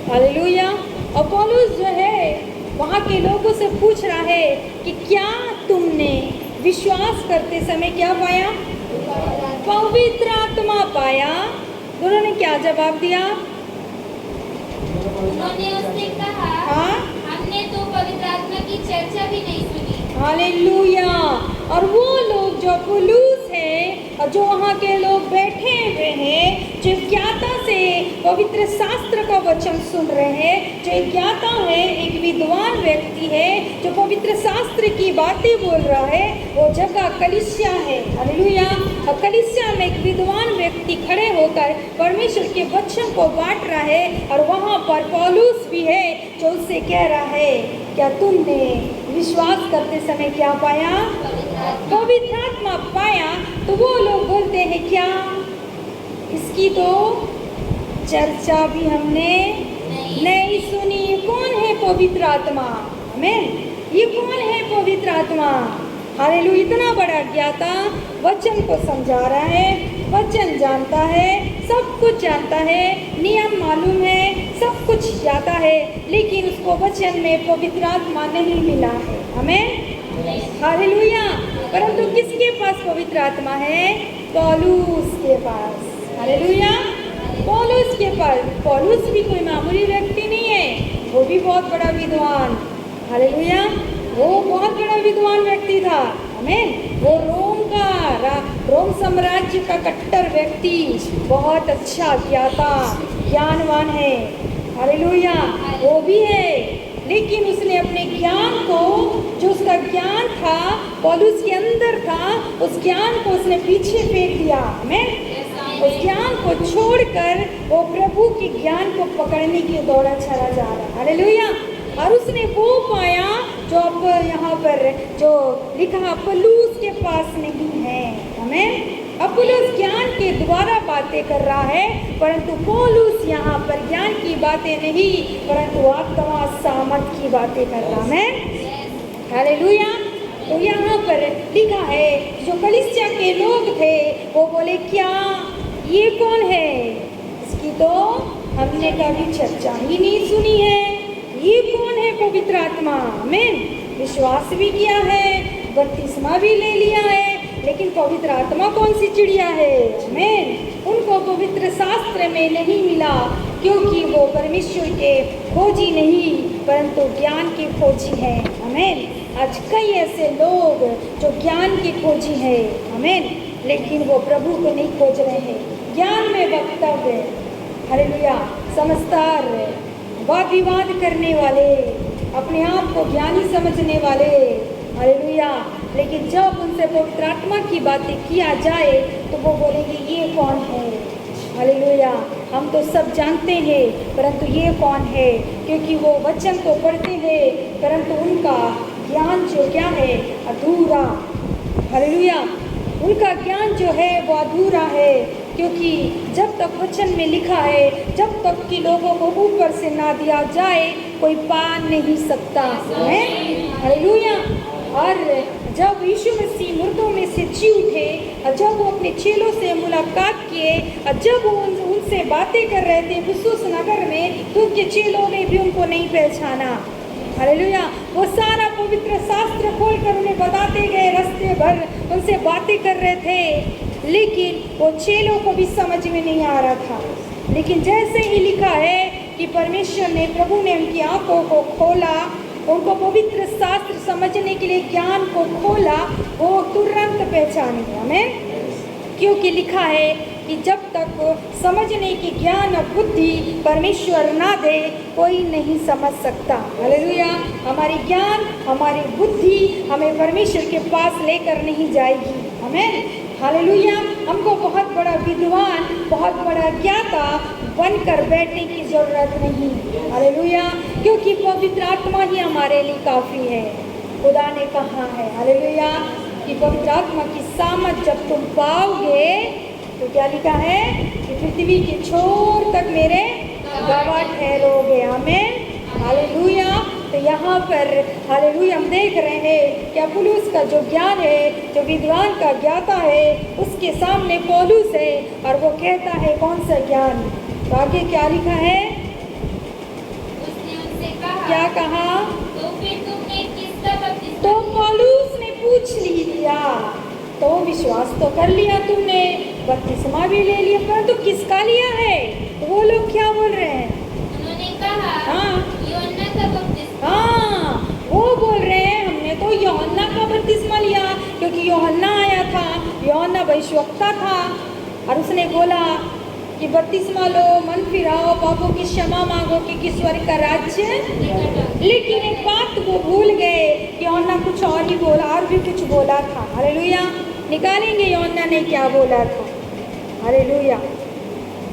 Hallelujah. और पौलुस जो है वहाँ के लोगों से पूछ रहा है कि क्या तुमने विश्वास करते समय क्या पाया? पवित्र आत्मा पाया। उन्होंने क्या जवाब दिया? उन्होंने उससे कहा, हाँ, हमने तो पवित्र आत्मा की चर्चा भी नहीं सुनी। हालेलुया। और वो लोग जो पुलूस है और जो वहाँ के लोग बैठे हुए हैं, जो ज्ञाता से पवित्र शास्त्र का वचन सुन रहे हैं, जो ज्ञाता है, एक विद्वान व्यक्ति है जो पवित्र शास्त्र की बातें बोल रहा है, वो जगह कलीसिया है। हालेलुया। और कलीसिया में एक विद्वान व्यक्ति खड़े होकर परमेश्वर के वचन को बांट रहा है और वहाँ पर पौलुस भी है जो उससे कह रहा है, क्या तुमने विश्वास करते समय क्या पाया? पवित्र आत्मा पाया। तो वो लोग बोलते हैं, क्या इसकी तो चर्चा भी हमने नहीं सुनी। ये कौन है पवित्र आत्मा? आमीन। ये कौन है पवित्र आत्मा? हालेलुया। इतना बड़ा ज्ञाता वचन को समझा रहा है, वचन जानता है, सब कुछ जानता है, नियम मालूम है, सब कुछ जाता है, लेकिन उसको वचन में पवित्र आत्मा नहीं मिला है। आमीन। हालेलुया। परंतु किसके पास पवित्र आत्मा है? पौलुस के पास। हालेलुया। पौलुस के पास। पौलुस भी कोई मामूली व्यक्ति नहीं है, वो भी बहुत बड़ा विद्वान। हालेलुया। वो बहुत बड़ा विद्वान व्यक्ति था। आमीन। वो रोम साम्राज्य का कट्टर व्यक्ति, बहुत अच्छा ज्ञाता ज्ञानवान है। हालेलुया। वो भी है, लेकिन उसने अपने ज्ञान को, जो उसका ज्ञान था पौलुस के अंदर था, उस ज्ञान को उसने पीछे फेंक दिया। आमीन। उस ज्ञान को छोड़कर वो प्रभु के ज्ञान को पकड़ने की दौड़ा चला जा रहा। हालेलुया। और उसने वो पाया जो अब यहाँ पर जो लिखा अपुल्लोस के पास नहीं है। आमीन। अपुल्लोस ज्ञान के द्वारा बातें कर रहा है, परंतु पौलुस यहाँ पर ज्ञान की बातें नहीं, परंतु आत्मा सामर्थ की बातें कर रहा है। हालेलुया। तो यहाँ पर लिखा है, जो कलीसिया के लोग थे वो बोले, क्या ये कौन है? इसकी तो हमने कभी चर्चा ही नहीं सुनी है। ये कौन है पवित्र आत्मा? आमीन। विश्वास भी किया है, बपतिस्मा भी ले लिया है, लेकिन पवित्र आत्मा कौन सी चिड़िया है? आमीन। उनको पवित्र शास्त्र में नहीं मिला, क्योंकि वो परमेश्वर के खोजी नहीं, परंतु ज्ञान के खोजी है। आमीन। आज कई ऐसे लोग जो ज्ञान के खोजी है, आमीन, लेकिन वो प्रभु को नहीं खोज रहे हैं। ज्ञान में वक्तव्य, हालेलुया, समझदार, वाद विवाद करने वाले, अपने आप को ज्ञानी समझने वाले, हालेलुया, लेकिन जब उनसे पवित्र आत्मा की बातें किया जाए तो वो बोलेंगे, ये कौन है? हालेलुया। हम तो सब जानते हैं, परंतु ये कौन है? क्योंकि वो वचन तो पढ़ते हैं, परंतु उनका ज्ञान जो क्या है? अधूरा। हालेलुया। उनका ज्ञान जो है वो अधूरा है, क्योंकि जब तक वचन में लिखा है, जब तक कि लोगों को ऊपर से ना दिया जाए, कोई पा नहीं सकता है। हालेलुया। और जब यीशु मसीह मुर्दों में से जी उठे और जब वो अपने चेलों से मुलाकात किए और जब वो उनसे बातें कर रहे थे इफिसुस नगर में, तो उनके चेलों ने भी उनको नहीं पहचाना। हालेलुया। वो सारा पवित्र शास्त्र खोलकर उन्हें बताते गए, रास्ते भर उनसे बातें कर रहे थे, लेकिन वो चेलों को भी समझ में नहीं आ रहा था। लेकिन जैसे ही लिखा है कि परमेश्वर ने, प्रभु ने उनकी आंखों को खोला, उनको पवित्र शास्त्र समझने के लिए ज्ञान को खोला, वो तुरंत पहचाने। हमें क्योंकि लिखा है कि जब तक समझने की ज्ञान और बुद्धि परमेश्वर ना दे, कोई नहीं समझ सकता। हालेलुया। हमारी ज्ञान, हमारी बुद्धि हमें परमेश्वर के पास लेकर नहीं जाएगी। हमें हालेलुया। हमको बहुत बड़ा विद्वान, बहुत बड़ा ज्ञाता बनकर बैठने की जरूरत नहीं। हालेलुया। क्योंकि पवित्र आत्मा ही हमारे लिए काफ़ी है। खुदा ने कहा है, हालेलुया, कि पवित्र आत्मा की सामर्थ जब तुम पाओगे तो क्या लिखा है कि पृथ्वी के छोर तक मेरे गवाह ठहरोगे। आमीन। हालेलुया। तो यहाँ पर हालेलुया हम देख रहे हैं कि अपुल्लोस का जो ज्ञान है, जो विद्वान का ज्ञाता है, उसके सामने पौलुस है और वो कहता है कौन सा ज्ञान? तो आगे क्या लिखा है? कहा? तो फिर तुमने किसका बपतिस्मा तो लिया? पौलुस ने पूछ लिया, तो विश्वास तो कर लिया तुमने, बपतिस्मा भी ले लिया, परंतु किसका लिया है? तो वो लोग क्या बोल रहे हैं? उन्होंने कहा, हाँ। यूहन्ना का बपतिस्मा। हाँ, वो बोल रहे हैं हमने तो यूहन्ना का बपतिस्मा लिया, क्योंकि यूहन्ना आया था, यूहन्ना भविष्यवक्ता था, और उसने बोला कि बपतिस्मा लो, मन फिराओ, पापों की क्षमा मांगो, कि स्वर्ग का राज्य। लेकिन एक बात वो भूल गए कि यूहन्ना कुछ और ही बोला, और भी कुछ बोला था। हालेलुया। निकालेंगे यूहन्ना ने क्या बोला था? हालेलुया।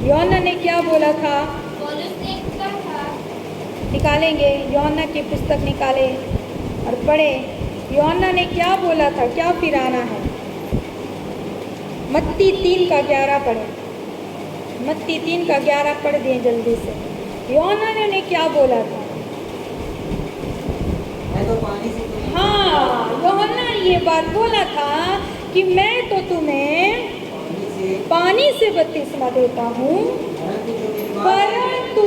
यूहन्ना ने क्या बोला था? पौलुस ने कहा, निकालेंगे, यूहन्ना की पुस्तक निकाले और पढ़े, यूहन्ना ने क्या बोला था, क्या फिर आना है। मत्ती 3:11 पढ़े, मत्ती 3:11 पढ़ दें जल्दी से। यूहन्ना ने क्या बोला था? मैं तो पानी से तुम्हें हाँ, यूहन्ना ने ये बात बोला था कि मैं तो तुम्हें पानी से बपतिस्मा देता हूँ, परंतु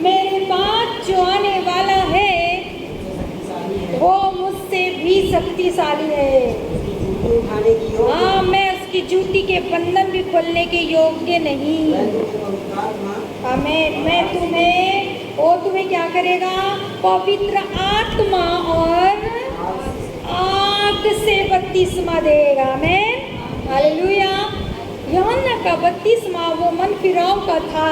मेरे बाद जो आने वाला है वो मुझसे भी शक्तिशाली है। उठाने की योग्य हाँ, मैं उसकी जूती के बंधन भी खोलने के योग्य नहीं। मैं तुम्हें पवित्र आत्मा आमीन। मैं तुम्हें, वो तुम्हें क्या करेगा? पवित्र आत्मा और आग से बपतिस्मा देगा। आमीन, हालेलुया। यूहन्ना का बपतिस्मा वो मन फिराव का था,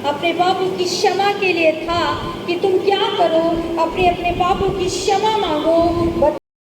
अपने पापों की क्षमा के लिए था, कि तुम क्या करो, अपने अपने पापों की क्षमा मांगो,